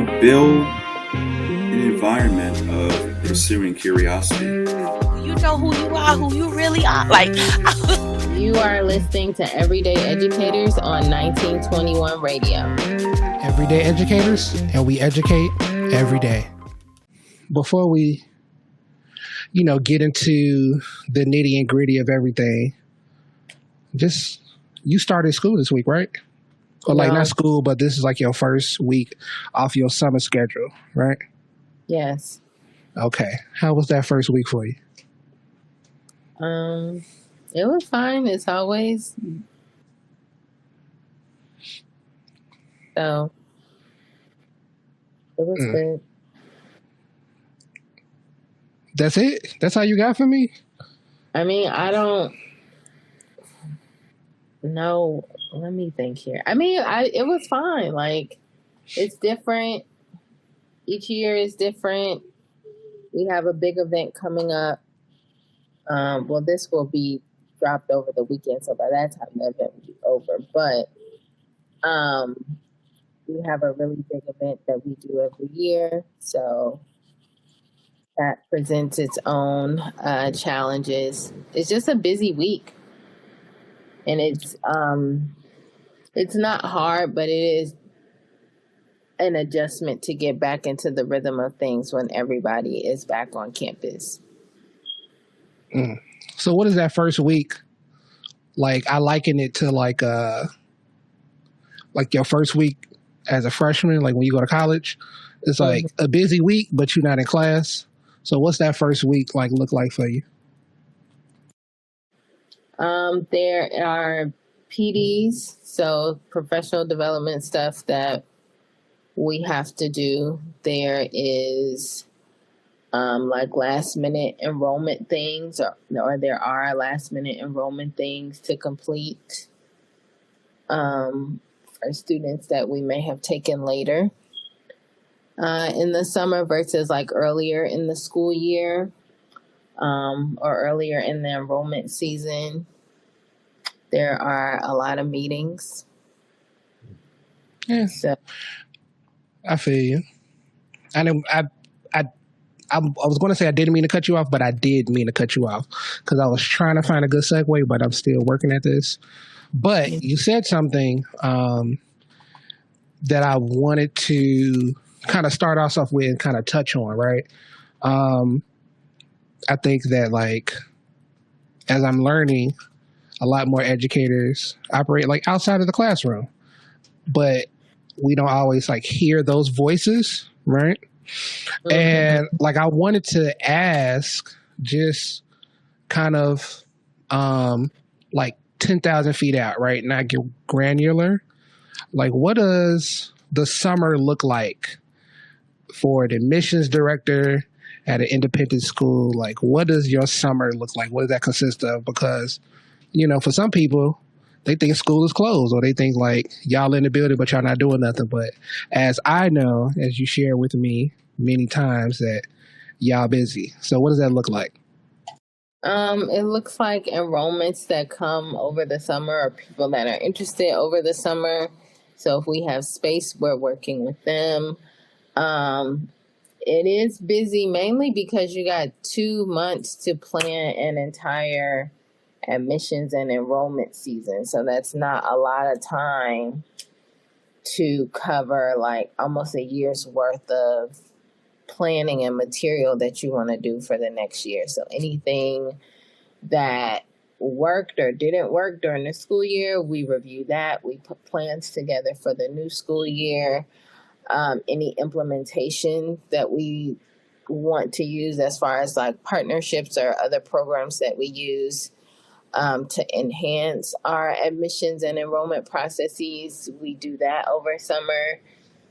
build an environment of pursuing curiosity. You know who you are, who you really are. Like, you are listening to Everyday Educators on 1921 Radio. Everyday Educators, and we educate every day. Before we, get into the nitty and gritty of everything, you started school this week, right? Or not school, but this is like your first week off your summer schedule, right? Yes. Okay. How was that first week for you? It was fine as always. So it was good. That's it? That's all you got for me? I mean, I don't know. Let me think here. I mean, it was fine. Like, it's different. Each year is different. We have a big event coming up. Well, this will be dropped over the weekend, so by that time the event will be over. But we have a really big event that we do every year, so that presents its own challenges. It's just a busy week, and it's not hard, but it is an adjustment to get back into the rhythm of things when everybody is back on campus. So what is that first week like? I liken it to like your first week as a freshman, like when you go to college. It's like a busy week, but you're not in class. So what's that first week look like for you? There are PDs, so professional development stuff that we have to do. There is last minute enrollment things, or there are last minute enrollment things to complete for students that we may have taken later in the summer versus earlier in the school year or earlier in the enrollment season. There are a lot of meetings. Yeah, so I feel you. I was going to say I didn't mean to cut you off, but I did mean to cut you off because I was trying to find a good segue, but I'm still working at this. But you said something that I wanted to kind of start us off with and kind of touch on, right? I think that as I'm learning, a lot more educators operate outside of the classroom, but we don't always hear those voices, right? And I wanted to ask, just kind of 10,000 feet out, right? Not get granular. What does the summer look like for an admissions director at an independent school? What does your summer look like? What does that consist of? Because, for some people, they think school is closed, or they think y'all in the building, but y'all not doing nothing. But as I know, as you share with me many times, that y'all busy. So what does that look like? It looks like enrollments that come over the summer, or people that are interested over the summer. So if we have space, we're working with them. It is busy mainly because you got 2 months to plan an entire admissions and enrollment season. So that's not a lot of time to cover almost a year's worth of planning and material that you want to do for the next year. So anything that worked or didn't work during the school year, we review that. We put plans together for the new school year. Any implementation that we want to use as far as partnerships or other programs that we use to enhance our admissions and enrollment processes, we do that over summer.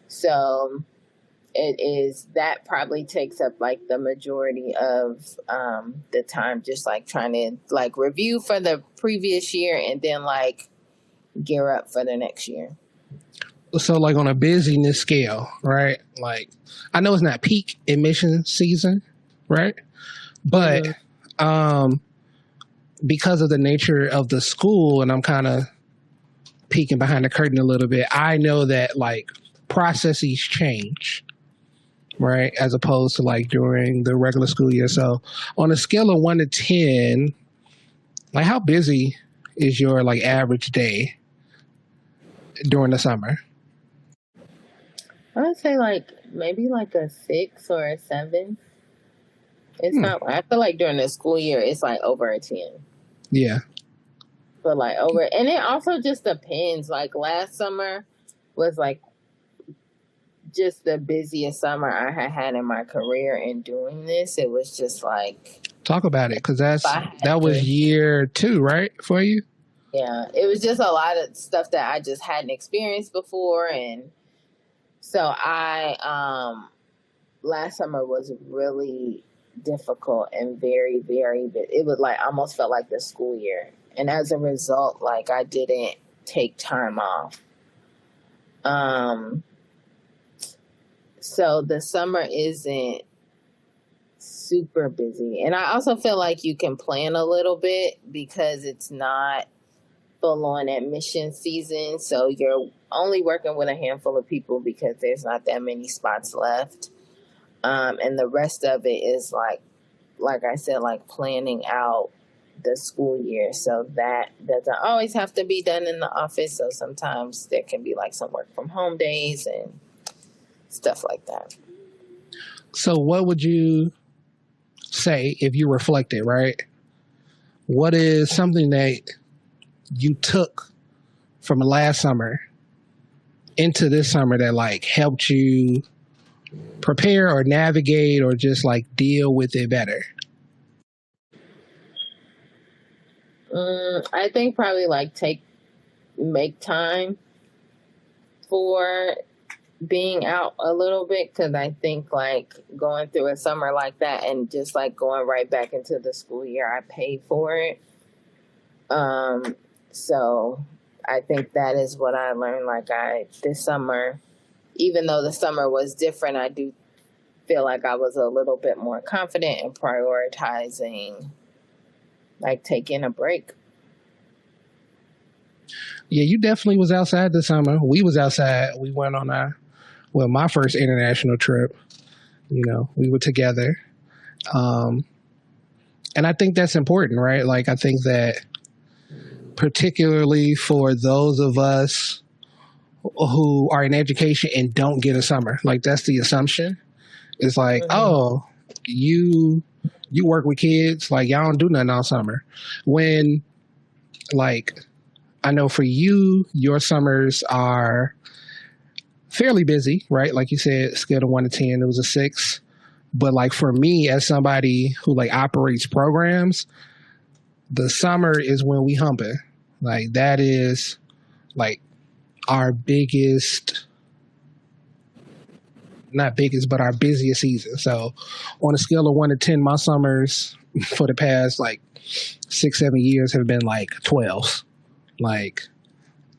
So that probably takes up the majority of the time, just trying to review for the previous year and then gear up for the next year. So on a busyness scale, right? I know it's not peak admission season, right? But because of the nature of the school, and I'm kind of peeking behind the curtain a little bit, I know that processes change, right? As opposed to like during the regular school year. So on a scale of 1 to 10, like how busy is your like average day during the summer? I would say like maybe like a 6 or a 7. It's not. I feel like during the school year, it's like over a 10. Yeah. But like over, and it also just depends. Like last summer was like just the busiest summer I had had in my career in doing this. It was just like, Talk about it, because that to- was year 2, right, for you? yeah, it was just a lot of stuff that I just hadn't experienced before, and so I last summer was really difficult and very, very. It was like almost felt like the school year, and as a result, like I didn't take time off. So the summer isn't super busy, and I also feel like you can plan a little bit because it's not full on admission season, so you're only working with a handful of people because there's not that many spots left. And the rest of it is like I said, like planning out the school year. So that doesn't always have to be done in the office. So sometimes there can be like some work from home days and stuff like that. So what would you say if you reflected, right? What is something that you took from last summer into this summer that like helped you prepare or navigate or just like deal with it better? I think probably like make time for being out a little bit, because I think like going through a summer like that and just like going right back into the school year, I paid for it. So I think that is what I learned. Like this summer, even though the summer was different, I do feel like I was a little bit more confident in prioritizing, like taking a break. Yeah, you definitely was outside this summer. We was outside. We went on my first international trip. You know, we were together. And I think that's important, right? Like, I think that particularly for those of us who are in education and don't get a summer, like that's the assumption. It's like, oh, you work with kids, like y'all don't do nothing all summer. When, like, I know for you, your summers are fairly busy, right? Like you said, scale of 1 to 10, it was a 6. But like for me, as somebody who like operates programs, the summer is when we humping. Like that is like our biggest, not biggest, but our busiest season. So on a scale of 1 to 10, my summers for the past like 6, 7 years have been like 12s. Like,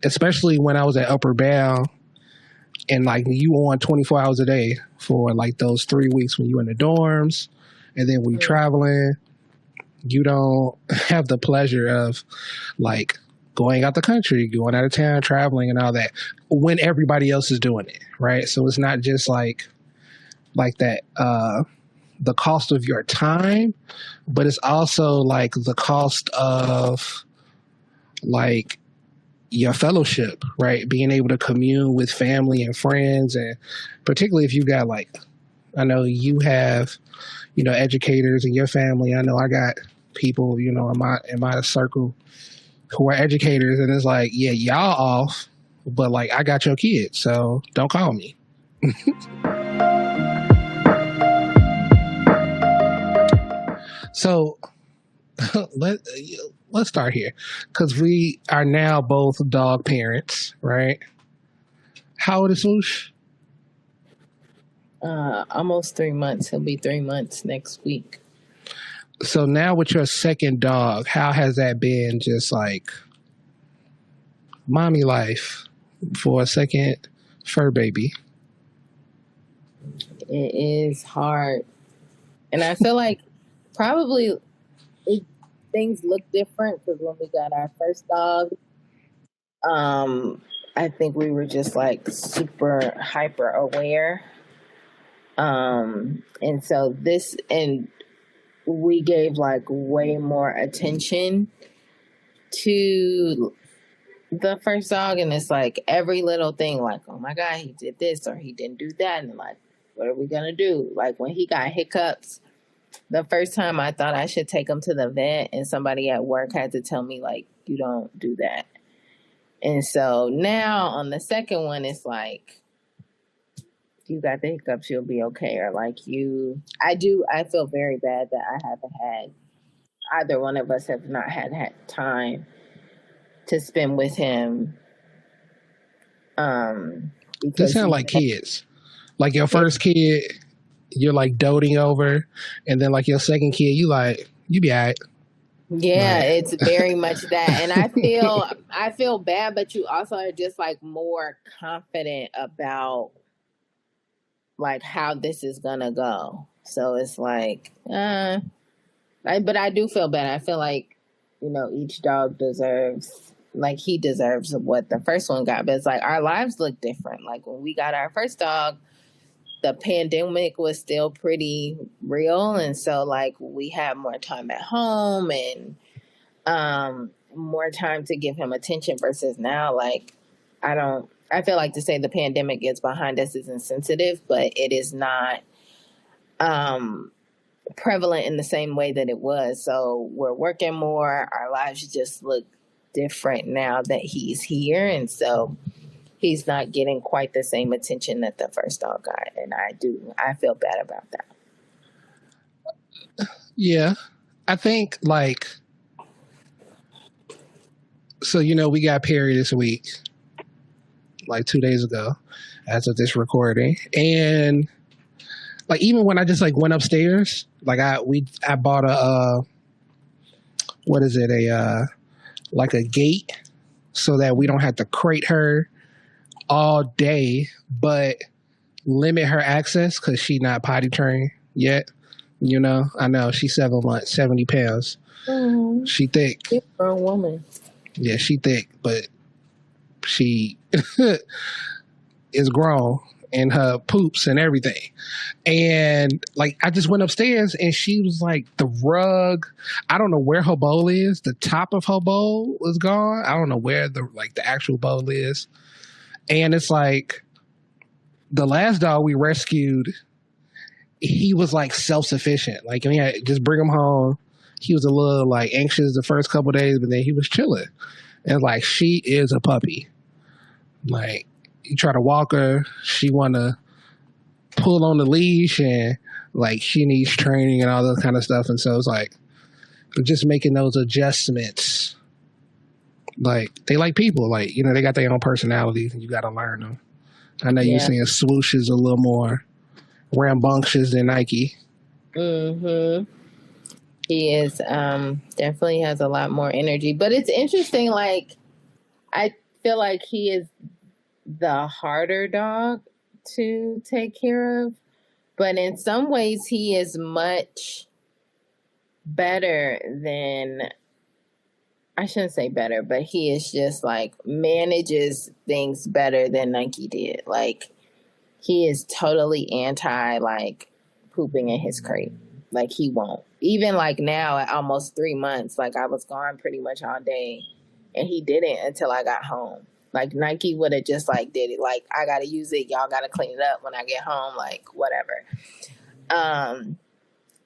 especially when I was at Upper Bound and like you on 24 hours a day for like those 3 weeks when you in the dorms, and then when you're traveling, you don't have the pleasure of like going out the country, going out of town, traveling and all that when everybody else is doing it, right? So it's not just like that, the cost of your time, but it's also like the cost of like your fellowship, right? Being able to commune with family and friends, and particularly if you got like, I know you have, you know, educators in your family. I know I got people, you know, in my circle who are educators, and it's like, yeah, y'all off, but like I got your kids, so don't call me. So let's start here, because we are now both dog parents, right? How old is Swoosh? Almost 3 months. He'll be 3 months next week. So now with your second dog, how has that been, just like mommy life for a second fur baby? It is hard. And I feel like probably things look different because when we got our first dog, I think we were just like super hyper aware. And so we gave like way more attention to the first dog, and it's like every little thing, like, oh my God, he did this or he didn't do that, and like, what are we gonna do? Like when he got hiccups, the first time I thought I should take him to the vet, and somebody at work had to tell me, like, you don't do that. And so now on the second one, it's like, you got the hiccups, you'll be okay. Or like I feel very bad that I haven't had, either one of us have not had time to spend with him. They sound like kids. Like your first kid, you're like doting over, and then like your second kid, you be all right. Yeah, it's very much that. And I feel bad, but you also are just like more confident about like how this is gonna go. So it's like, but I do feel bad. I feel like, each dog deserves, like he deserves what the first one got. But it's like our lives look different. Like when we got our first dog, the pandemic was still pretty real. And so like we had more time at home and more time to give him attention versus now. Like I feel like to say the pandemic is behind us is insensitive, but it is not prevalent in the same way that it was. So we're working more. Our lives just look different now that he's here. And so he's not getting quite the same attention that the first dog got. And I feel bad about that. Yeah. I think like, so, we got Perry this week, like 2 days ago as of this recording. And like, even when I just like went upstairs, like I bought a like a gate so that we don't have to crate her all day, but limit her access because she's not potty trained yet. I know she's 7 months, 70 pounds. Mm-hmm. She thick. She's a grown woman. Yeah, she thick, but she is grown in her poops and everything. And like, I just went upstairs and she was like, the rug, I don't know where her bowl is. The top of her bowl was gone. I don't know where the actual bowl is. And it's like, the last dog we rescued, he was like self-sufficient. Like, we had just bring him home. He was a little like anxious the first couple of days, but then he was chilling. And like, she is a puppy. Like, you try to walk her, she want to pull on the leash, and like she needs training and all that kind of stuff. And so it's like just making those adjustments. Like, they like people, like, they got their own personalities and you got to learn them. I know you're saying Swoosh is a little more rambunctious than Nike. Mm-hmm. He is, definitely has a lot more energy, but it's interesting. Like, I feel like he is the harder dog to take care of, but in some ways he is much better than, I shouldn't say better, but he is just like manages things better than Nike did. Like, he is totally anti like pooping in his crate. Like, he won't. Even like now at almost 3 months, like I was gone pretty much all day and he didn't until I got home. Like, Nike would have just like did it. Like, I got to use it. Y'all got to clean it up when I get home, like whatever.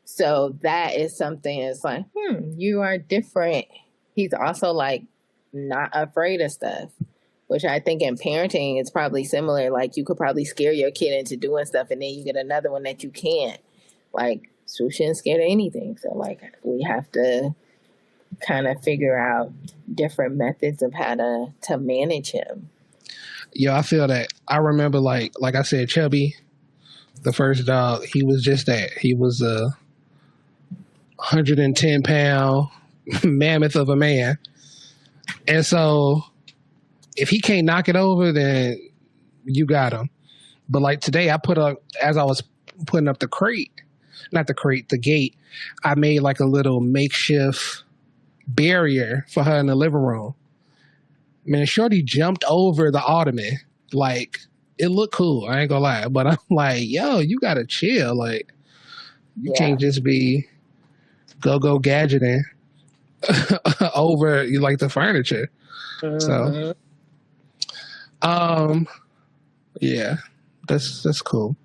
So that is something that's like, you are different. He's also like not afraid of stuff, which I think in parenting it's probably similar. Like, you could probably scare your kid into doing stuff and then you get another one that you can't. Like, Swoosh isn't scared of anything. So like, we have to kind of figure out different methods of how to manage him. Yeah, I feel that. I remember like I said, Chubby, the first dog, he was just that. He was a 110-pound mammoth of a man. And so if he can't knock it over, then you got him. But like today, as I was putting up the gate, I made like a little makeshift barrier for her in the living room. Man, Shorty jumped over the ottoman. Like, it looked cool. I ain't gonna lie. But I'm like, yo, you gotta chill. Like, you Yeah. can't just be go gadgeting over like the furniture. Mhm. So, yeah, that's cool.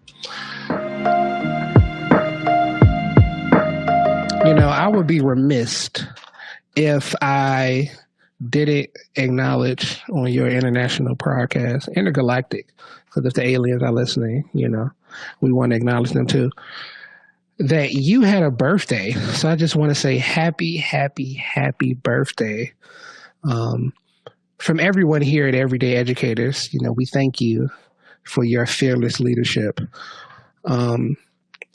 You know, I would be remiss if I didn't acknowledge on your international broadcast, intergalactic, because if the aliens are listening, you know, we want to acknowledge them too, that you had a birthday. So I just want to say happy birthday. From everyone here at Everyday Educators, you know, we thank you for your fearless leadership.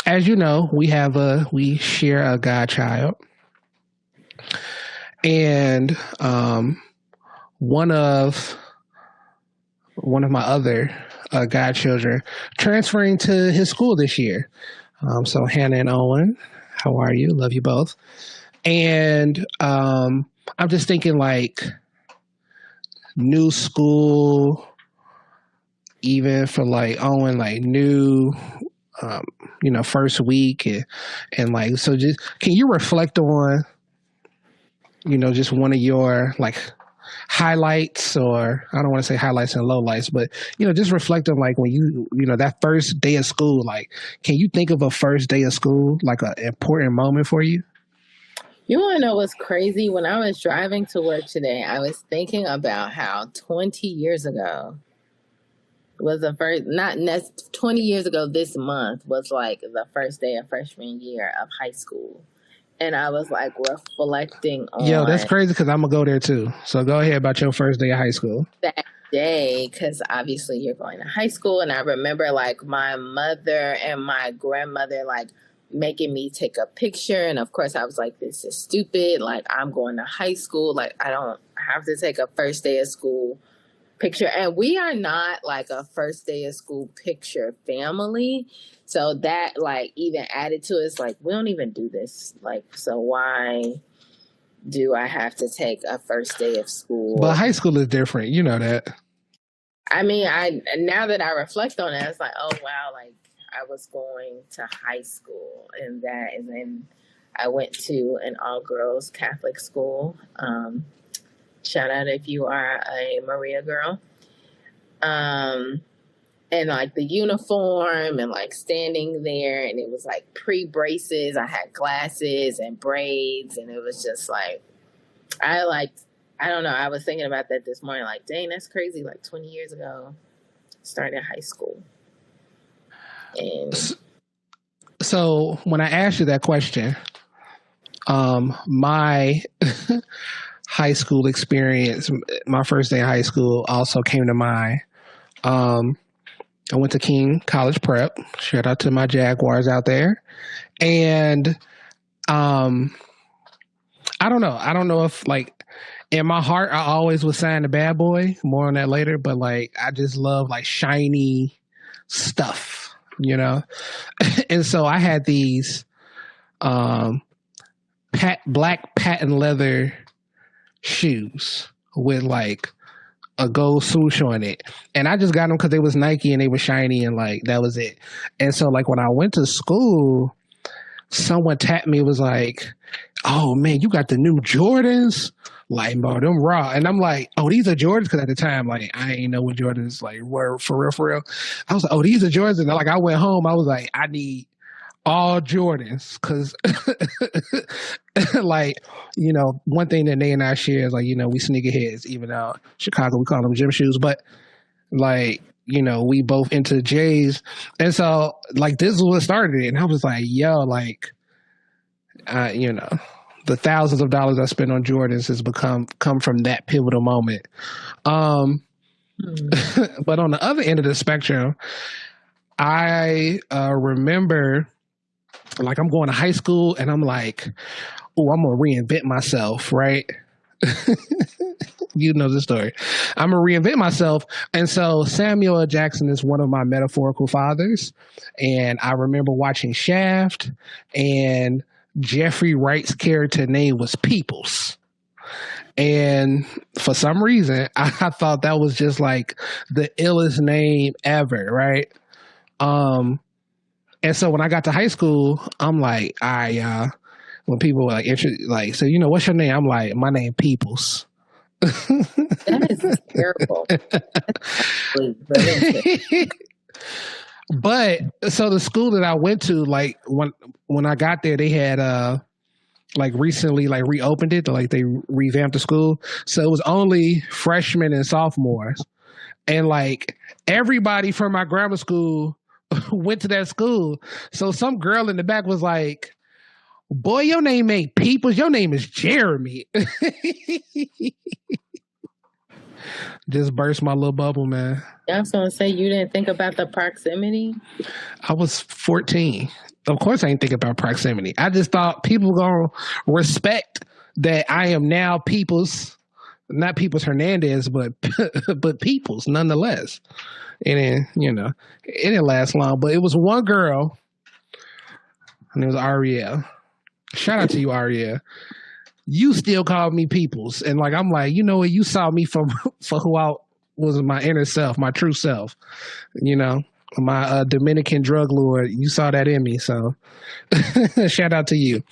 As you know, we share a godchild. And one of my other godchildren transferring to his school this year. So Hannah and Owen, how are you? Love you both. And I'm just thinking like new school, even for like Owen, like new, you know, first week and like, so just, can you reflect on, you know, just one of your like highlights, or I don't want to say highlights and lowlights, but, you know, just reflect on like when you know, that first day of school, like, can you think of a first day of school, like an important moment for you? You want to know what's crazy? When I was driving to work today, I was thinking about how 20 years ago was the first, 20 years ago this month was like the first day of freshman year of high school. And I was like reflecting on Yo, that's crazy because I'm going to go there too. So go ahead about your first day of high school. that day, because obviously you're going to high school. And I remember like my mother and my grandmother like making me take a picture. And of course I was like, this is stupid. Like, I'm going to high school. Like, I don't have to take a first day of school picture. And we are not like a first day of school picture family. So that like even added to it, it's like, we don't even do this. Like, so why do I have to take a first day of school? But high school is different. You know that. I mean, now that I reflect on it, it's like, oh wow, like I was going to high school and then I went to an all girls Catholic school. Shout out if you are a Maria girl. And like the uniform and like standing there, and it was like pre-braces. I had glasses and braids, and it was just like, I don't know. I was thinking about that this morning. Like, dang, that's crazy. Like 20 years ago, started high school. And so when I asked you that question, my high school experience, my first day in high school also came to mind. I went to King College Prep. Shout out to my Jaguars out there. And I don't know. I don't know if like in my heart I always was saying the bad boy. More on that later. But like I just love like shiny stuff, you know? And so I had these black patent leather shoes with like a gold swoosh on it, and I just got them because they was Nike and they were shiny, and like that was it. And so like when I went to school, someone tapped me, was like, oh man, you got the new Jordans, like bro, them raw. And I'm like, oh, these are Jordans, because at the time like I ain't know what Jordans like were for real. I was like, oh, these are Jordans. And like I went home, I was like, I need all Jordans, because like, you know, one thing that Nate and I share is like, you know, we sneakerheads, even though Chicago we call them gym shoes, but like, you know, we both into J's. And so like this is what started it. And I was like, yo, like you know, the thousands of dollars I spent on Jordans has come from that pivotal moment. But on the other end of the spectrum, I remember like I'm going to high school and I'm like, oh, I'm going to reinvent myself, right? You know the story. I'm going to reinvent myself. And so Samuel L. Jackson is one of my metaphorical fathers. And I remember watching Shaft, and Jeffrey Wright's character name was Peoples. And for some reason, I thought that was just like the illest name ever, right? And so when I got to high school, I'm like, all right, y'all. When people were like, so what's your name? I'm like, my name Peoples. That is terrible. That's really brilliant. But so the school that I went to, like when I got there, they had like recently like reopened it, like they revamped the school. So it was only freshmen and sophomores. And like everybody from my grammar school went to that school. So some girl in the back was like, boy, your name ain't Peoples, your name is Jeremy. Just burst my little bubble, man. I was gonna say, you didn't think about the proximity? I was 14. Of course I didn't think about proximity. I just thought people were gonna respect that I am now Peoples, not Peoples Hernandez, but but Peoples nonetheless. And then, it didn't last long, but it was one girl, and it was Ariel. Shout out to you, Ariel. You still called me Peoples. And like, I'm like, you know what? You saw me for who I was, my inner self, my true self, my Dominican drug lord. You saw that in me. So shout out to you.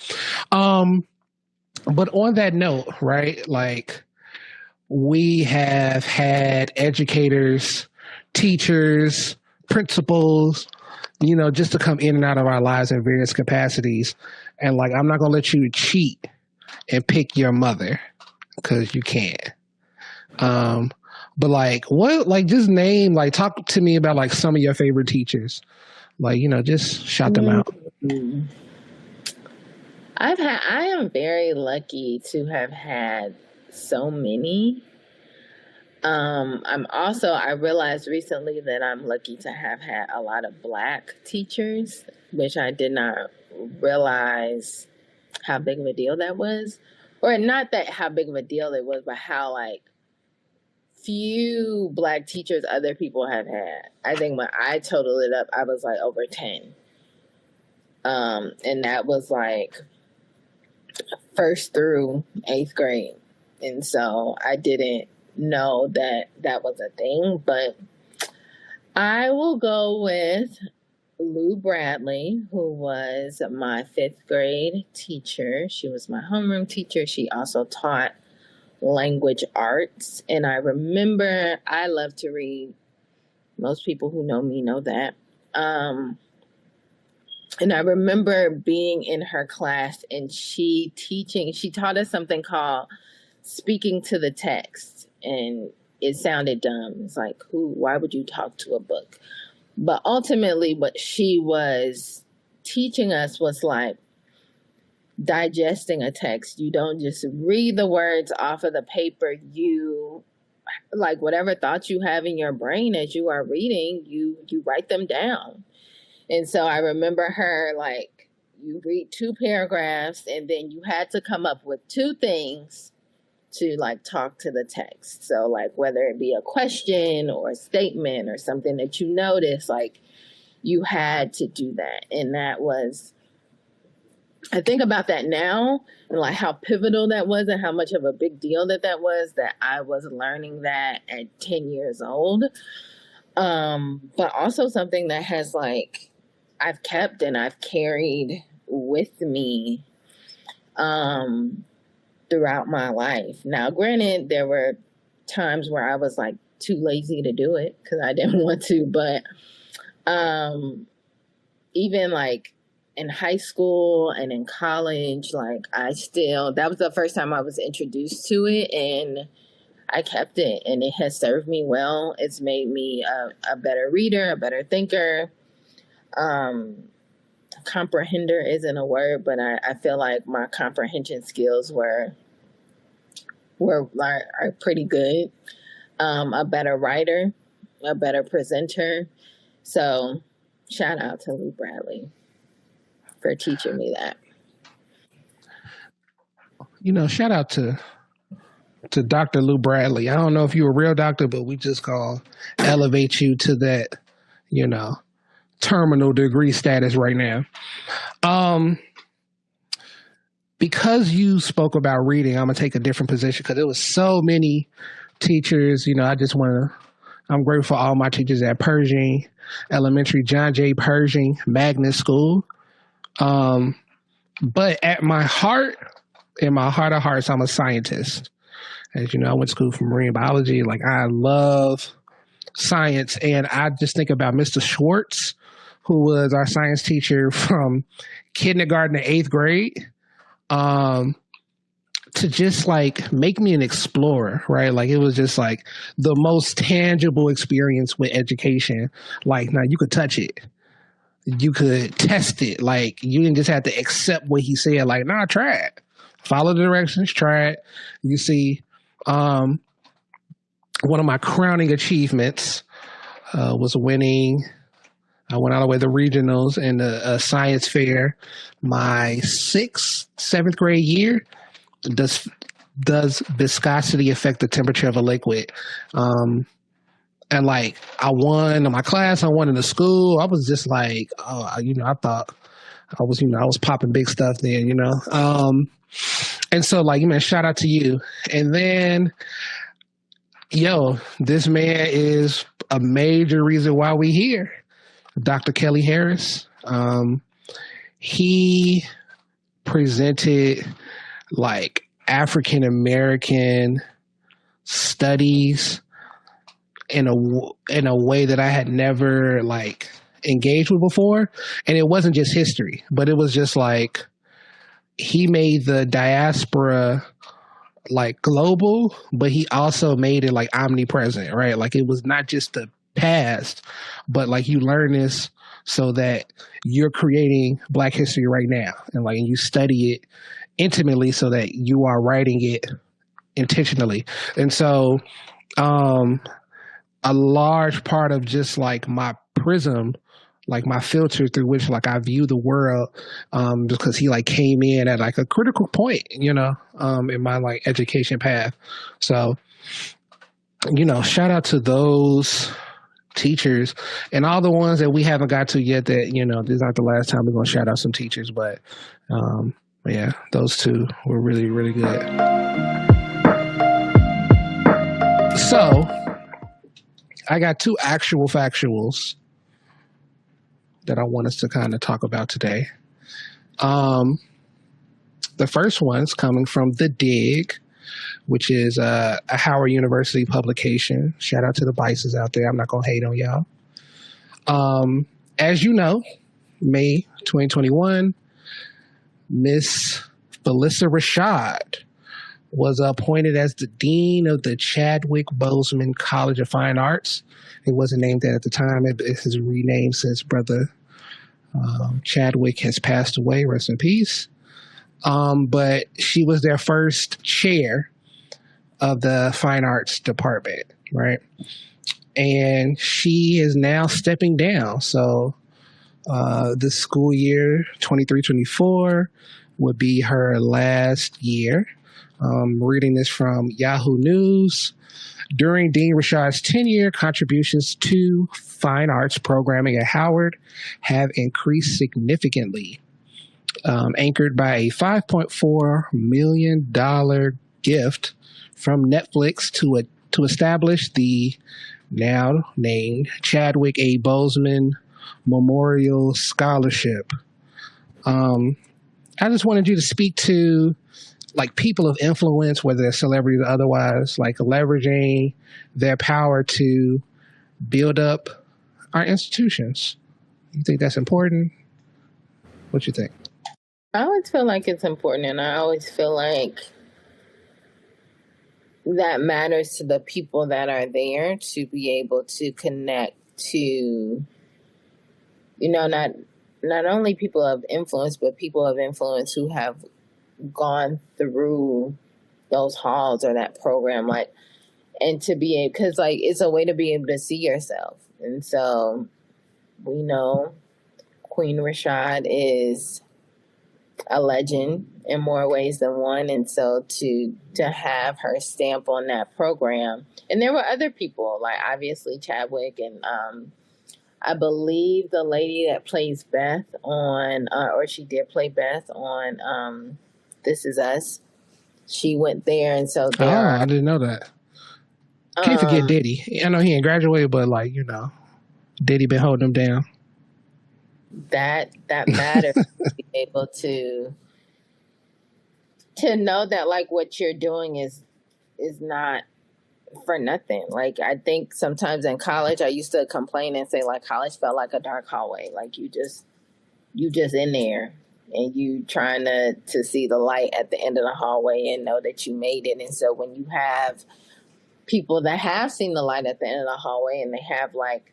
But on that note, right, like we have had educators, teachers, principals, just to come in and out of our lives in various capacities. And like, I'm not going to let you cheat and pick your mother because you can't. But like, what, like just name, like talk to me about like some of your favorite teachers. Like, just shout them out. I am very lucky to have had so many. I realized recently that I'm lucky to have had a lot of Black teachers, which I did not realize how big of a deal that was. Or not that how big of a deal it was, but how like few Black teachers other people have had. I think when I totaled it up, I was like over 10. And that was like 1st through 8th grade. And so I didn't know that that was a thing, but I will go with Lou Bradley, who was my 5th grade teacher. She was my homeroom teacher. She also taught language arts. And I remember I love to read. Most people who know me know that. And I remember being in her class and she taught us something called speaking to the text. And it sounded dumb. It's like, why would you talk to a book? But ultimately what she was teaching us was like digesting a text. You don't just read the words off of the paper. You, like whatever thoughts you have in your brain as you are reading, you write them down. And so I remember her, like, you read 2 paragraphs and then you had to come up with 2 things to like talk to the text. So like whether it be a question or a statement or something that you notice, like you had to do that. And that was, I think about that now and like how pivotal that was and how much of a big deal that was, that I was learning that at 10 years old. But also something that has like, I've kept and I've carried with me, throughout my life. Now, granted, there were times where I was like too lazy to do it because I didn't want to, but even like in high school and in college, like that was the first time I was introduced to it and I kept it and it has served me well. It's made me a better reader, a better thinker. Comprehender isn't a word, but I feel like my comprehension skills are pretty good. A better writer, a better presenter. So shout out to Lou Bradley for teaching me that. Shout out to Dr. Lou Bradley. I don't know if you're a real doctor, but we just gonna elevate you to that, terminal degree status right now. because you spoke about reading, I'm gonna take a different position because there was so many teachers. I'm grateful for all my teachers at Pershing Elementary, John J. Pershing Magnet School. Um, but in my heart of hearts, I'm a scientist. As you know, I went to school for marine biology. Like, I love science, and I just think about Mr. Schwartz, who was our science teacher from kindergarten to eighth grade. To just like make me an explorer, right? Like, it was just like the most tangible experience with education. Like, now you could touch it, you could test it. Like, you didn't just have to accept what he said. Like, nah, try it, follow the directions, try it. You see, one of my crowning achievements was winning. I went all the way to regionals in a science fair my seventh grade year. Does viscosity affect the temperature of a liquid? And like, I won in my class, I won in the school. I was just like, I thought I was popping big stuff then, and so, like, man, shout out to you. And then, this man is a major reason why we here. Dr. Kelly Harris. He presented like African American studies in a way that I had never like engaged with before. And it wasn't just history, but it was just like, he made the diaspora like global, but he also made it like omnipresent, right? Like, it was not just the past, but like, you learn this so that you're creating Black history right now, and like, and you study it intimately so that you are writing it intentionally. And so, a large part of just like my prism, like my filter through which like I view the world, because he like came in at like a critical point, in my like education path. So, shout out to those teachers and all the ones that we haven't got to yet that, this is not the last time we're going to shout out some teachers, but yeah, those two were really, really good. So I got two actual factuals that I want us to kind of talk about today. The first one's coming from The Dig, which is a Howard University publication. Shout out to the Bices out there. I'm not going to hate on y'all. As you know, May 2021, Miss Phylicia Rashad was appointed as the Dean of the Chadwick Boseman College of Fine Arts. It wasn't named that at the time. It has renamed since Brother Chadwick has passed away. Rest in peace. But she was their first chair of the Fine Arts Department, right? And she is now stepping down. So this school year, 23-24, would be her last year. Reading this from Yahoo News. During Dean Rashad's tenure, contributions to fine arts programming at Howard have increased significantly, anchored by a $5.4 million gift from Netflix to establish the now named Chadwick A. Boseman Memorial Scholarship. I just wanted you to speak to like people of influence, whether they're celebrities or otherwise, like leveraging their power to build up our institutions. You think that's important? What you think? I always feel like it's important, and I always feel like that matters to the people that are there to be able to connect to, not only people of influence, but people of influence who have gone through those halls or that program, like, and to be able, because like it's a way to be able to see yourself. And so we know Queen Rashad is a legend in more ways than one, and so to have her stamp on that program, and there were other people like obviously Chadwick, and I believe the lady that plays Beth on, or she did play Beth on This Is Us. She went there, and so Oh, there I didn't know that. Can't are forget Diddy. I know he ain't graduated, but like, you know, Diddy been holding him down. that matters to be able to know that like what you're doing is not for nothing. Like I think sometimes in college I used to complain and say like college felt like a dark hallway. Like you just in there and you trying to see the light at the end of the hallway and know that you made it. And so when you have people that have seen the light at the end of the hallway and they have like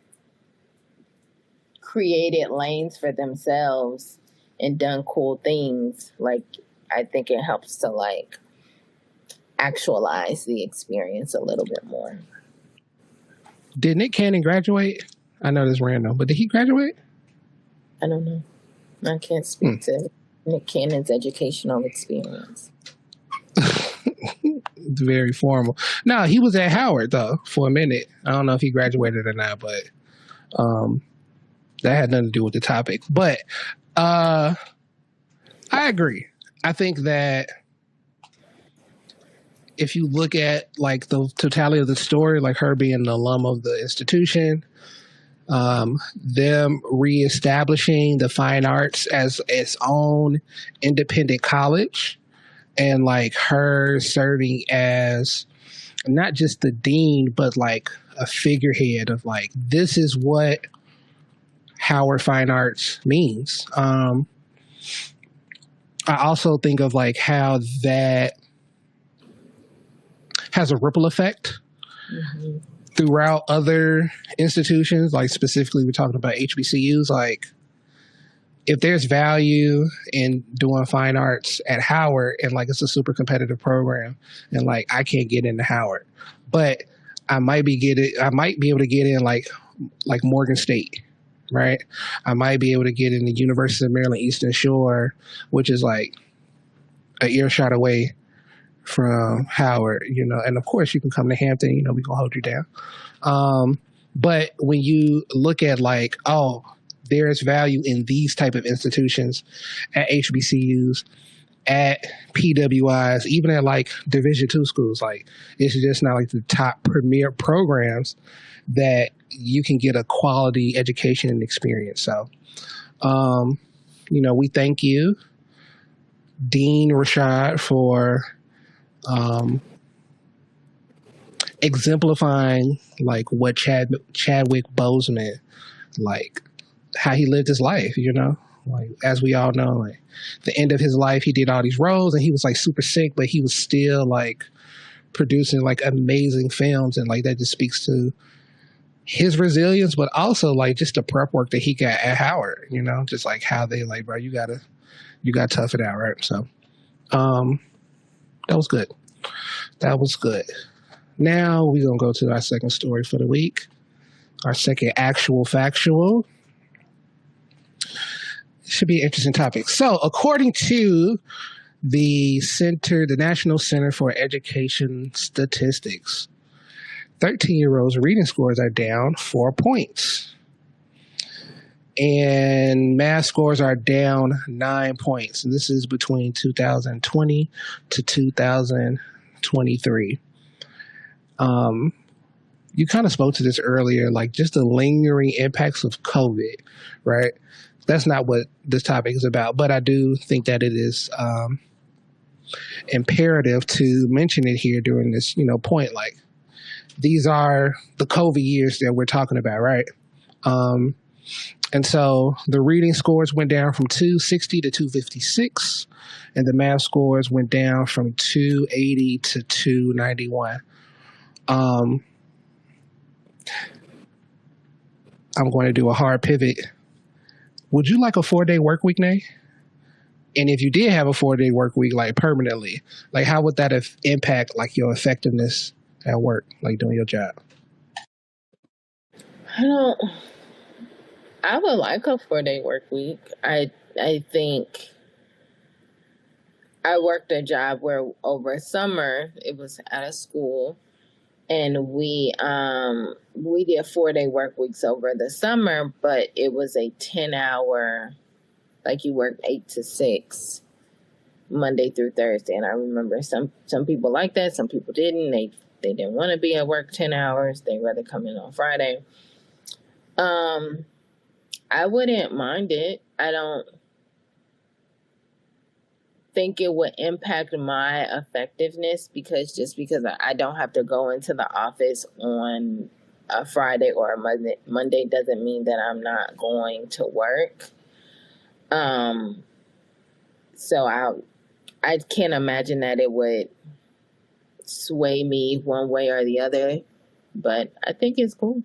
created lanes for themselves and done cool things, like I think it helps to like actualize the experience a little bit more. Did Nick Cannon graduate? I know this is random, but did he graduate? I don't know. I can't speak to Nick Cannon's educational experience. It's very formal. No, he was at Howard though for a minute. I don't know if he graduated or not, but that had nothing to do with the topic. But I agree. I think that if you look at like the totality of the story, like her being an alum of the institution, them reestablishing the fine arts as its own independent college, and like her serving as not just the dean, but like a figurehead of like, this is what Howard Fine Arts means. I also think of like how that has a ripple effect throughout other institutions. Like specifically, we're talking about HBCUs. Like if there's value in doing fine arts at Howard and like it's a super competitive program and like I can't get into Howard, but I might be able to get in like Morgan State, right? I might be able to get in the University of Maryland Eastern Shore, which is like an earshot away from Howard, you know, and of course you can come to Hampton, you know, we're gonna hold you down. But when you look at like, oh, there's value in these type of institutions at HBCUs, at PWIs, even at like Division II schools, like it's just not like the top premier programs that you can get a quality education and experience. So, you know, we thank you, Dean Rashad, for exemplifying like what Chadwick Boseman, like how he lived his life, you know, like as we all know, like the end of his life, he did all these roles and he was like super sick, but he was still like producing like amazing films. And like, that just speaks to his resilience, but also like just the prep work that he got at Howard, you know, just like how they like, bro, you gotta tough it out. Right. So, that was good. That was good. Now we're going to go to our second story for the week. Our second actual factual. Should be an interesting topic. So according to the National Center for Education Statistics, 13-year-olds' reading scores are down 4 points. And math scores are down 9 points. And this is between 2020 to 2023. You kind of spoke to this earlier, like just the lingering impacts of COVID, right? That's not what this topic is about, but I do think that it is imperative to mention it here during this, you know, point. Like these are the COVID years that we're talking about, right? And so the reading scores went down from 260 to 256, and the math scores went down from 280 to 291. I'm going to do a hard pivot. Would you like a 4-day work week, Nay? And if you did have a 4-day work week, like permanently, like how would that impact like your effectiveness at work, like doing your job? I would like a 4-day work week. I think I worked a job where over summer it was at a school, and we did 4-day work weeks over the summer, but it was a 10-hour, like you worked 8 to 6. Monday through Thursday. And I remember some people like that, some people didn't. They didn't want to be at work 10 hours. They'd rather come in on Friday. I wouldn't mind it. I don't think it would impact my effectiveness because I don't have to go into the office on a Friday or a Monday doesn't mean that I'm not going to work. So I can't imagine that it would sway me one way or the other, but I think it's cool.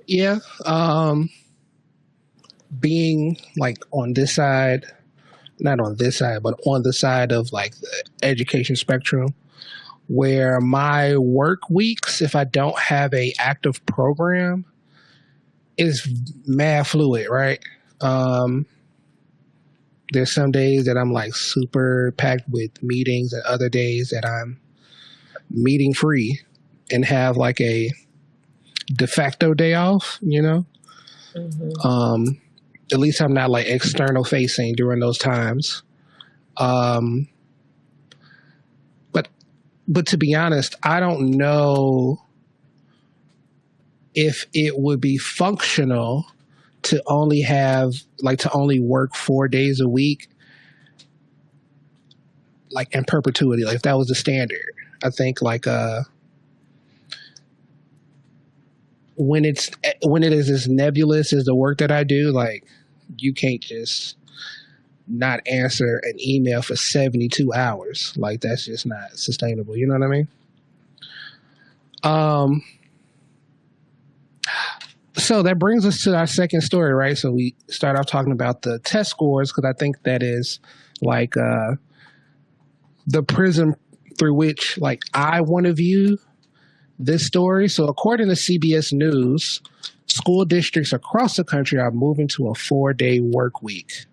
Yeah. Being like on this side, not on this side, but on the side of like the education spectrum, where my work weeks, if I don't have a active program, is mad fluid, right? There's some days that I'm like super packed with meetings and other days that I'm meeting free and have like a de facto day off, you know? Mm-hmm. At least I'm not like external facing during those times. But to be honest, I don't know if it would be functional to only work 4 days a week, like in perpetuity, like if that was the standard. I think like when it is as nebulous as the work that I do, like you can't just not answer an email for 72 hours. Like that's just not sustainable. You know what I mean? So that brings us to our second story, right? So we start off talking about the test scores because I think that is like the prism through which like I want to view this story. So according to CBS News, school districts across the country are moving to a 4-day work week.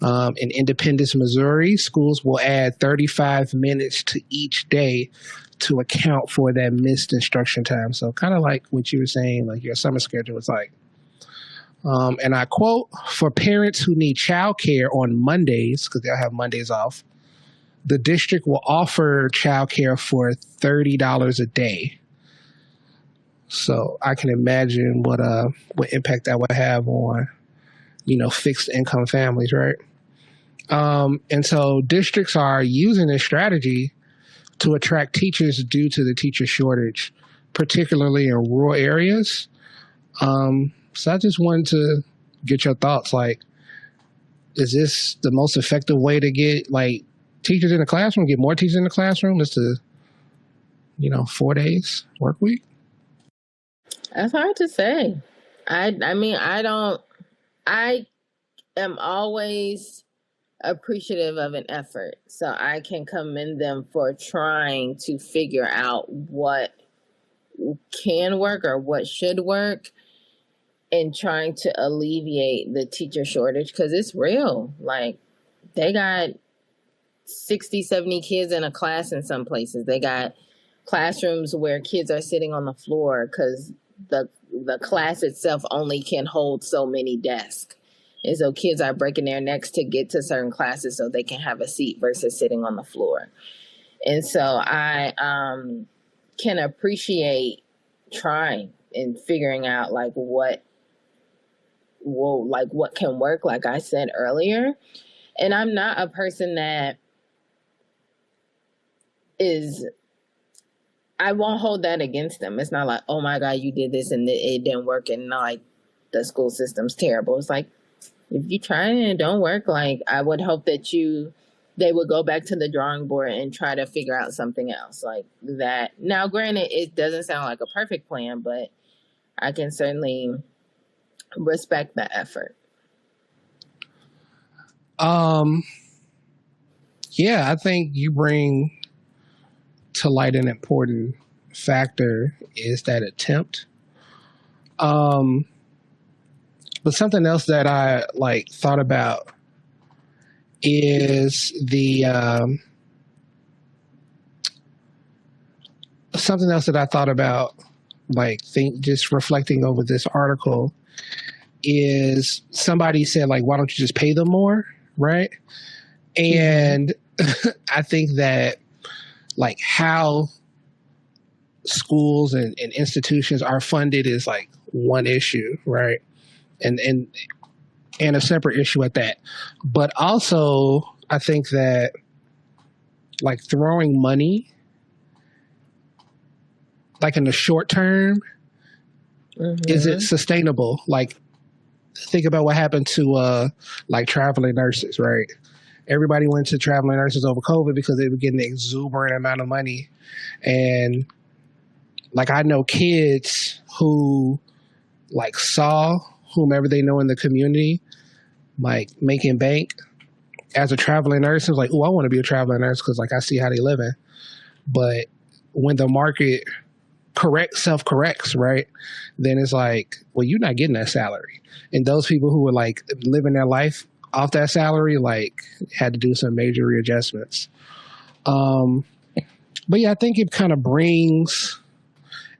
In Independence, Missouri, schools will add 35 minutes to each day to account for that missed instruction time. So kind of like what you were saying, like your summer schedule is like. And I quote, for parents who need childcare on Mondays, because they'll have Mondays off, the district will offer childcare for $30 a day. So I can imagine what impact that would have on, fixed income families, right? And so districts are using this strategy to attract teachers due to the teacher shortage, particularly in rural areas. So I just wanted to get your thoughts. Like, is this the most effective way to get like teachers in the classroom, get more teachers in the classroom? Is to, 4 days work week? That's hard to say. I am always appreciative of an effort. So I can commend them for trying to figure out what can work or what should work and trying to alleviate the teacher shortage because it's real. Like they got 60, 70 kids in a class in some places. They got classrooms where kids are sitting on the floor because the class itself only can hold so many desks. And so kids are breaking their necks to get to certain classes so they can have a seat versus sitting on the floor. And so I can appreciate trying and figuring out like what can work, like I said earlier. And I'm not a person that I won't hold that against them. It's not like, oh my God, you did this and it didn't work and like the school system's terrible. It's like, if you try it and it don't work, like I would hope that they would go back to the drawing board and try to figure out something else like that. Now, granted, it doesn't sound like a perfect plan, but I can certainly respect the effort. Yeah, I think you bring to light an important factor is that attempt. But something else that I thought about is something else that I thought about, just reflecting over this article, is somebody said, why don't you just pay them more, right? And I think that like how schools and institutions are funded is like one issue, right? And a separate issue at that. But also I think that like throwing money like in the short term, is it sustainable? Like think about what happened to like traveling nurses, right? Everybody went to traveling nurses over COVID because they were getting an exuberant amount of money. And like I know kids who like saw whomever they know in the community like making bank as a traveling nurse. It was like, oh, I want to be a traveling nurse because like I see how they living. But when the market self-corrects, right, then it's like, well, you're not getting that salary. And those people who were like living their life off that salary like had to do some major readjustments. But yeah, I think it kind of brings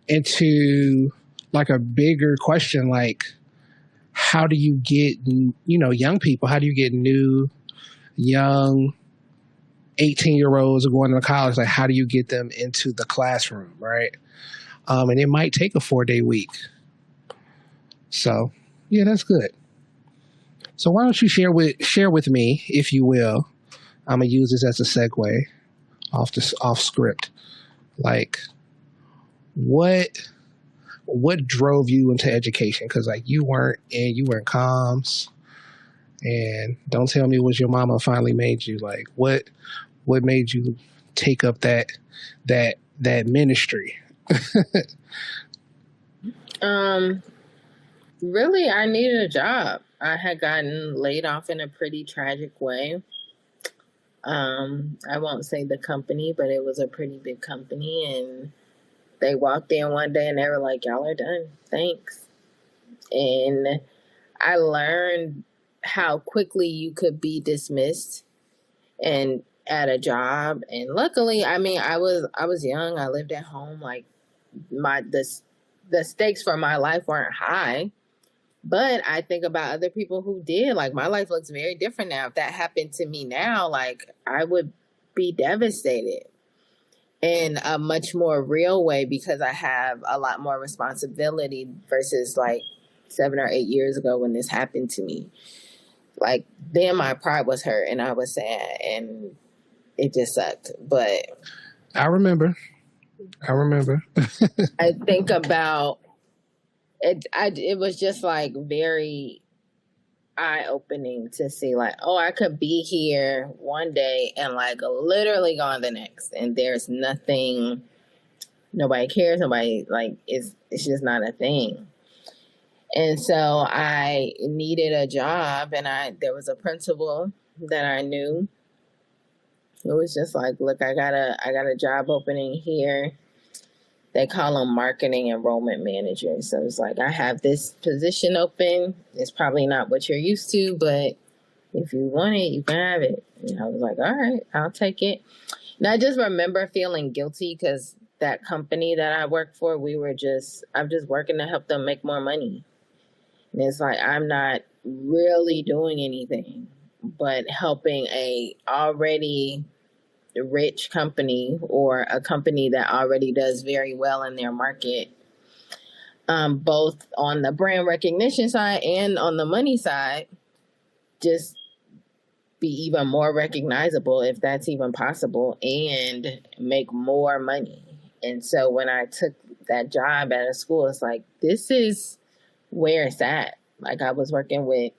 into like a bigger question, like how do you get, young people, how do you get new young 18-year-olds going to college, like how do you get them into the classroom, right? And it might take a 4-day week. So yeah, that's good. So why don't you share with me, if you will? I'm gonna use this as a segue off script. Like, what drove you into education? Because like you weren't in comms, and don't tell me it was your mama finally made you. Like, what made you take up that ministry? Really, I needed a job. I had gotten laid off in a pretty tragic way. I won't say the company, but it was a pretty big company, and they walked in one day and they were like, y'all are done. Thanks. And I learned how quickly you could be dismissed and at a job. And luckily, I mean, I was young. I lived at home. Like the stakes for my life weren't high. But I think about other people who did. Like, my life looks very different now. If that happened to me now, like, I would be devastated in a much more real way because I have a lot more responsibility versus, like, 7 or 8 years ago when this happened to me. Like, then my pride was hurt and I was sad and it just sucked. But I remember. I think about it. It was just like very eye-opening to see like, oh, I could be here one day and like literally gone the next, and there's nothing, nobody cares, nobody like it's just not a thing. And so I needed a job, and there was a principal that I knew. It was just like, look, I got a job opening here. They call them marketing enrollment managers. So it's like, I have this position open. It's probably not what you're used to, but if you want it, you can have it. And I was like, all right, I'll take it. And I just remember feeling guilty because that company that I worked for, I'm just working to help them make more money. And it's like, I'm not really doing anything but helping a already rich company or a company that already does very well in their market, both on the brand recognition side and on the money side, just be even more recognizable, if that's even possible, and make more money. And so when I took that job at a school, it's like, this is where it's at. Like, I was working with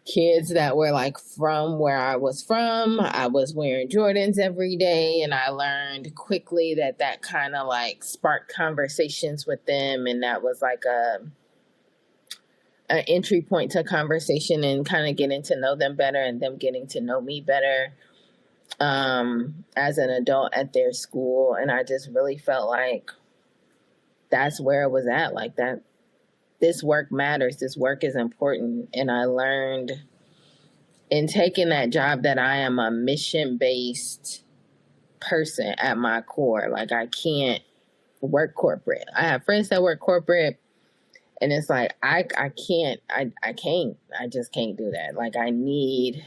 kids that were like from where I was from. I was wearing Jordans every day, and I learned quickly that kind of like sparked conversations with them, and that was like an entry point to conversation and kind of getting to know them better and them getting to know me better as an adult at their school. And I just really felt like that's where it was at, like that. This work matters. This work is important. And I learned in taking that job that I am a mission-based person at my core. Like, I can't work corporate. I have friends that work corporate, and it's like, I just can't do that. Like, I need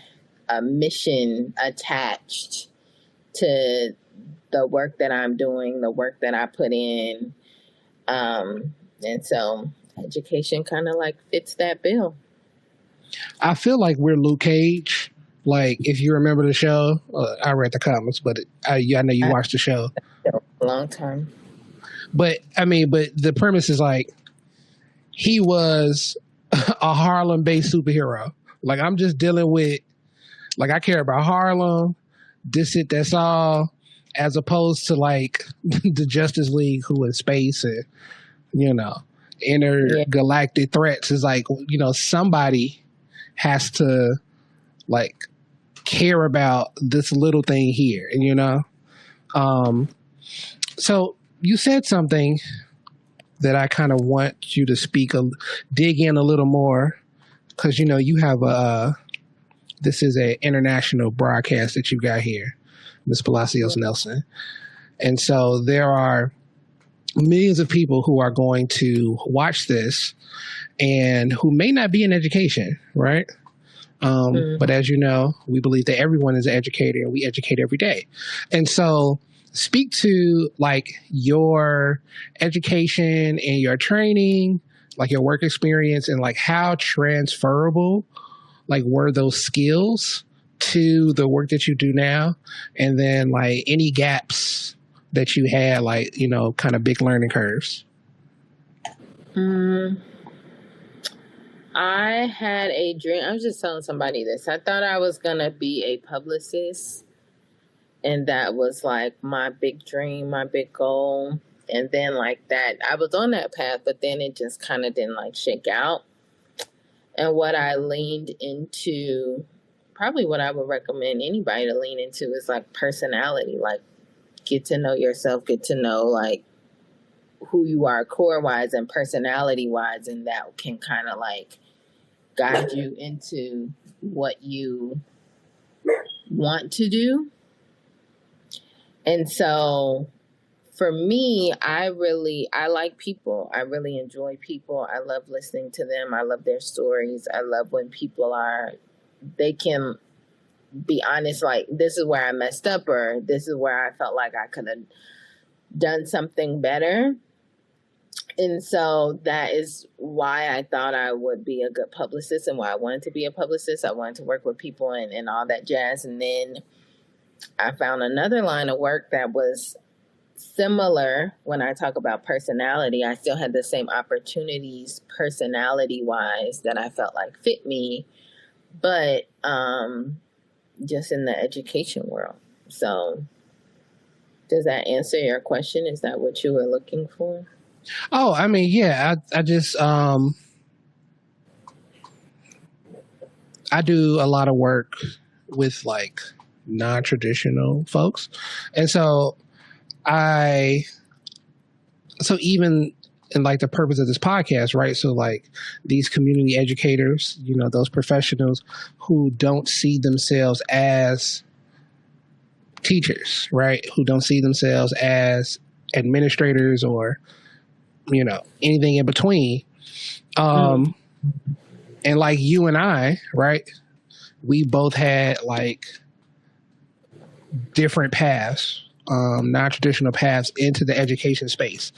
a mission attached to the work that I'm doing, the work that I put in. And so education kind of like fits that bill. I feel like we're Luke Cage. Like, if you remember the show, I read the comments, but I know you watched the show. A long time. But the premise is like, he was a Harlem-based superhero. Like, I'm just dealing with, like, I care about Harlem, this it, that's all, as opposed to like the Justice League who in space and, intergalactic threats. Is like, somebody has to like care about this little thing here, so you said something that I kind of want you to dig in a little more, because you have this is an international broadcast that you got here, Ms. Palacios Nelson, and so there are millions of people who are going to watch this and who may not be in education, right? But as you know, we believe that everyone is an educator and we educate every day. And so speak to like your education and your training, like your work experience, and like how transferable like were those skills to the work that you do now, and then like any gaps that you had, like, kind of big learning curves. I had a dream. I was just telling somebody this. I thought I was going to be a publicist, and that was like my big dream, my big goal. And then like that, I was on that path, but then it just kind of didn't like shake out. And what I leaned into, probably what I would recommend anybody to lean into, is like personality. Like, get to know yourself, get to know like who you are core wise and personality wise, and that can kind of like guide you into what you want to do. And so for me, I like people. I really enjoy people. I love listening to them. I love their stories. I love when people they can be honest, like, this is where I messed up, or this is where I felt like I could have done something better. And so that is why I thought I would be a good publicist, and why I wanted to be a publicist. I wanted to work with people and all that jazz. And then I found another line of work that was similar. When I talk about personality, I still had the same opportunities personality-wise that I felt like fit me, but just in the education world. So does that answer your question? Is that what you were looking for? Oh, I mean, yeah, I just, I do a lot of work with like non-traditional folks. And so even in like the purpose of this podcast, right? So like these community educators, those professionals who don't see themselves as teachers, right? Who don't see themselves as administrators or, anything in between. And like you and I, right? We both had like different paths, non-traditional paths into the education space.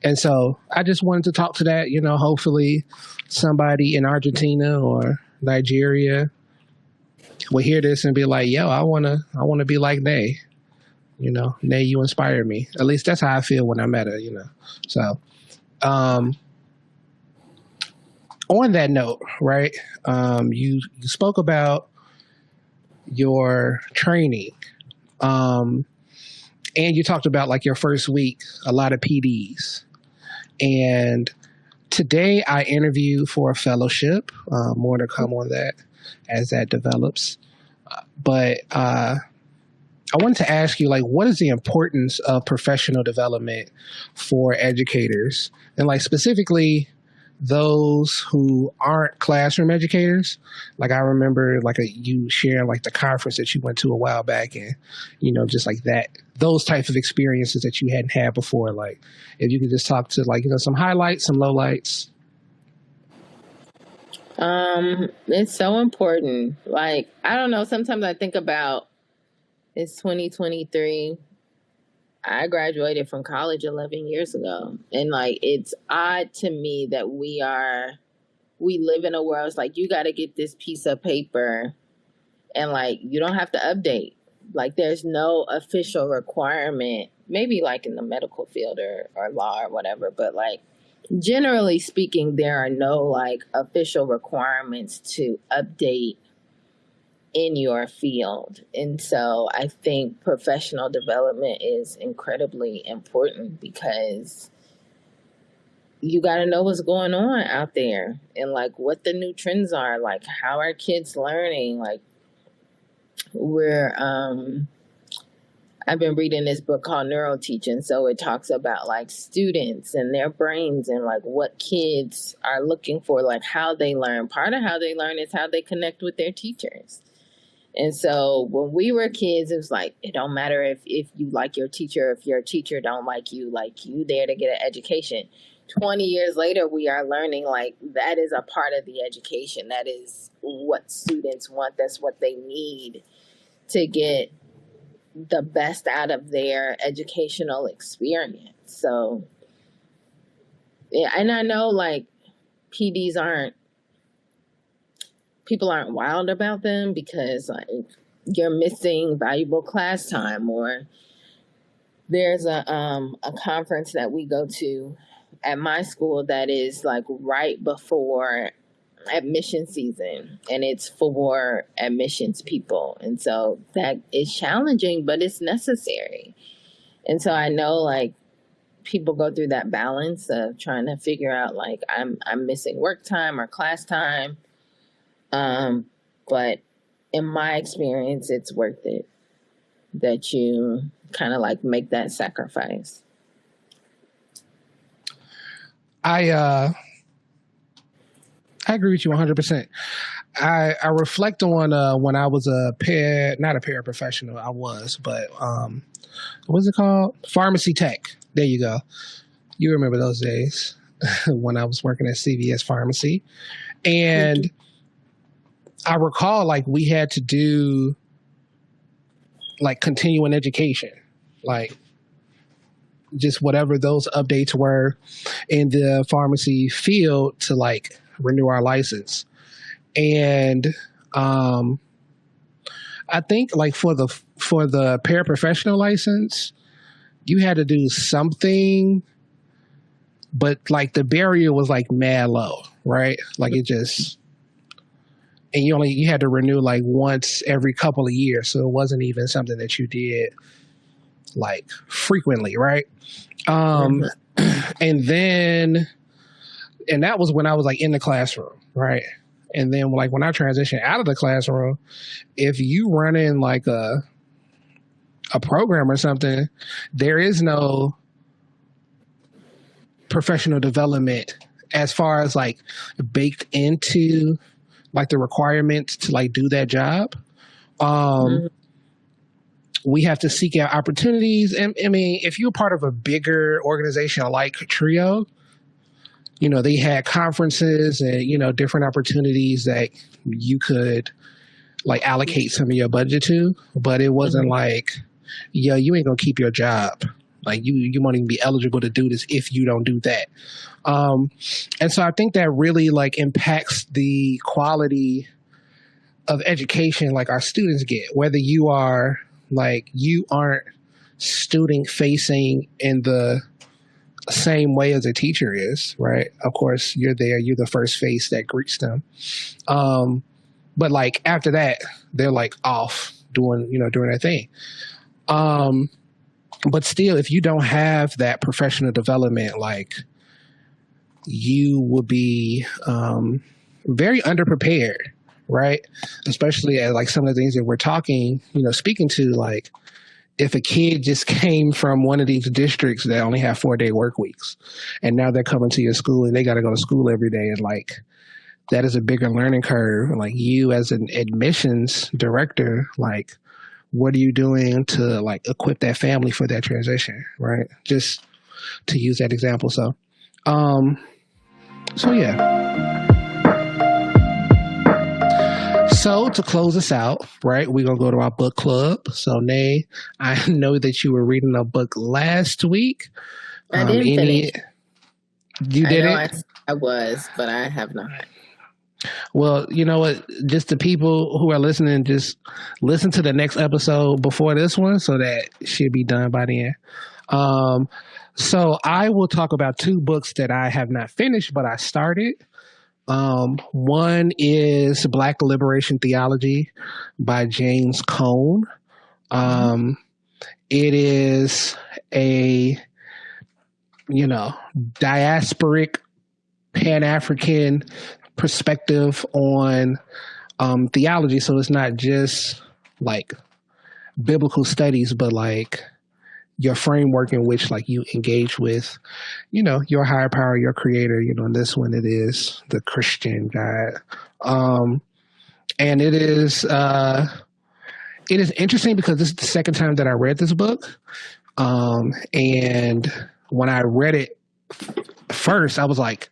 And so I just wanted to talk to that, hopefully somebody in Argentina or Nigeria will hear this and be like, yo, I want to be like Nay. Nay, you inspire me. At least that's how I feel when I met her, So, on that note, right, you spoke about your training, and you talked about like your first week, a lot of PDs. And today I interviewed for a fellowship, more to come on that as that develops. But I wanted to ask you, like, what is the importance of professional development for educators, and like specifically those who aren't classroom educators? Like, I remember like you sharing like the conference that you went to a while back, and just like that, those types of experiences that you hadn't had before. Like, if you could just talk to like some highlights, some lowlights. It's so important. Like, I don't know, sometimes I think about it's 2023. I graduated from college 11 years ago. And like, it's odd to me that we live in a world, it's like, you got to get this piece of paper and like, you don't have to update. Like, there's no official requirement, maybe like in the medical field or law or whatever, but like, generally speaking, there are no like official requirements to update in your field. And so I think professional development is incredibly important because you got to know what's going on out there and like what the new trends are, like how are kids learning. Like, I've been reading this book called Neuroteaching. So it talks about like students and their brains and like what kids are looking for, like how they learn. Part of how they learn is how they connect with their teachers. And so when we were kids, it was like, it don't matter if you like your teacher, if your teacher don't like you there to get an education. 20 years later, we are learning like that is a part of the education. That is what students want. That's what they need to get the best out of their educational experience. So, yeah, and I know like people aren't wild about them because like you're missing valuable class time, or there's a conference that we go to at my school that is like right before admission season, and it's for admissions people. And so that is challenging, but it's necessary. And so I know like people go through that balance of trying to figure out like I'm missing work time or class time. But in my experience, it's worth it that you kind of like make that sacrifice. I agree with you 100%. I reflect on when I was not a paraprofessional, I was, but what's it called? Pharmacy tech. There you go. You remember those days when I was working at CVS Pharmacy. And I recall like we had to do like continuing education, like just whatever those updates were in the pharmacy field to like renew our license. And I think like for the paraprofessional license, you had to do something, but like the barrier was like mad low, right? Like it just, and you had to renew like once every couple of years. So it wasn't even something that you did like frequently, right? And that was when I was like in the classroom, right? And then like when I transitioned out of the classroom, if you run in like a program or something, there is no professional development as far as like baked into like the requirements to like do that job. We have to seek out opportunities. And I mean, if you're part of a bigger organization like Trio, you know, they had conferences and, you know, different opportunities that you could like allocate some of your budget to, but it wasn't like, yo, you ain't gonna keep your job. Like you won't even be eligible to do this if you don't do that. And so I think that really like impacts the quality of education like our students get, whether you are like, you aren't student facing in the same way as a teacher is, right? Of course, you're there, you're the first face that greets them. But like after that, they're like off doing their thing. But still, if you don't have that professional development, like you will be very underprepared, right? Especially at like some of the things that we're speaking to, like if a kid just came from one of these districts that only have 4-day work weeks, and now they're coming to your school and they got to go to school every day, and like that is a bigger learning curve. Like you as an admissions director, like what are you doing to like equip that family for that transition, right? Just to use that example. So yeah. So to close us out, right, we're going to go to our book club. So, Nay, I know that you were reading a book last week. I didn't finish. You did I was, but I have not. Well, you know what? Just the people who are listening, just listen to the next episode before this one, so that it should be done by then. So I will talk about two books that I have not finished, but I started. One is Black Liberation Theology by James Cone. It is a, diasporic Pan-African perspective on theology. So it's not just like biblical studies, but like your framework in which like you engage with, your higher power, your creator, in this one it is the Christian God. And it is interesting because this is the second time that I read this book. And when I read it first, I was like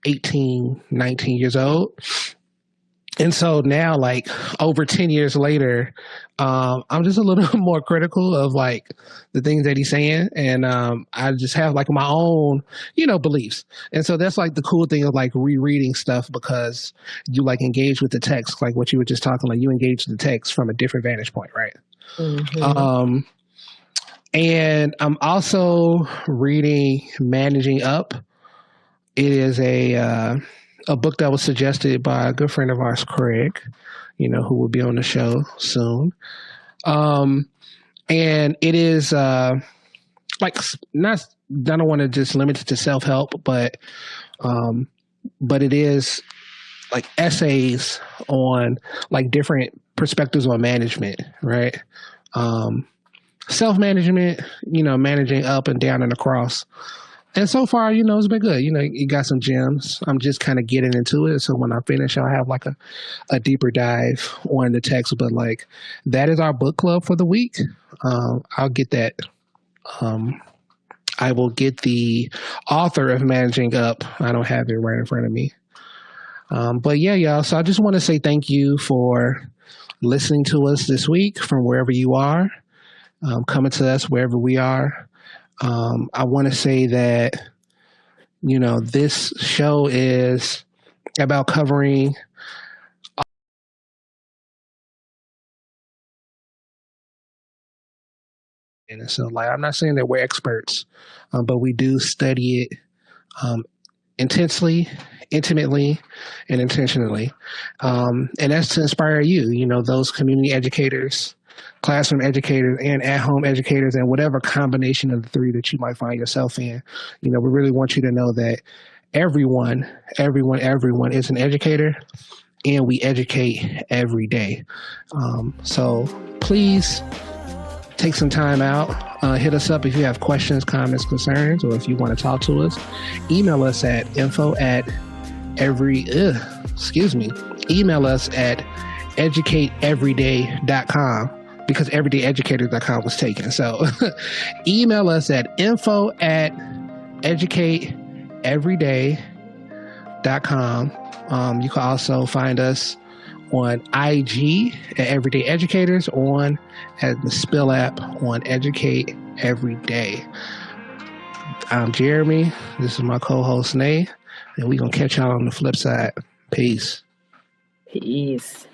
18, 19 years old. And so now, like over 10 years later, I'm just a little more critical of like the things that he's saying. And I just have like my own, beliefs. And so that's like the cool thing of like rereading stuff, because you like engage with the text, like what you were just talking, like you engage the text from a different vantage point, right? Mm-hmm. And I'm also reading Managing Up. It is a book that was suggested by a good friend of ours, Craig, who will be on the show soon. And it is like not. I don't want to just limit it to self-help, but it is like essays on like different perspectives on management, right? Self-management, managing up and down and across. And so far, it's been good. You got some gems. I'm just kind of getting into it. So when I finish, I'll have like a deeper dive on the text. But like that is our book club for the week. I'll get that. I will get the author of Managing Up. I don't have it right in front of me. But yeah, y'all. So I just want to say thank you for listening to us this week from wherever you are, coming to us wherever we are. I want to say that, this show is about covering and so like, I'm not saying that we're experts, but we do study it, intensely, intimately, and intentionally. And that's to inspire you, those community educators, classroom educators, and at-home educators, and whatever combination of the three that you might find yourself in. We really want you to know that everyone is an educator, and we educate every day. So please take some time out. Hit us up if you have questions, comments, concerns, or if you want to talk to us. Email us at Email us at educateeveryday.com, because everydayeducator.com was taken. So email us at info@educateeveryday.com. You can also find us on IG at Everyday Educators, on at the Spill app on Educate Every Day. I'm Jeremy. This is my co-host, Nay, and we're going to catch y'all on the flip side. Peace. Peace.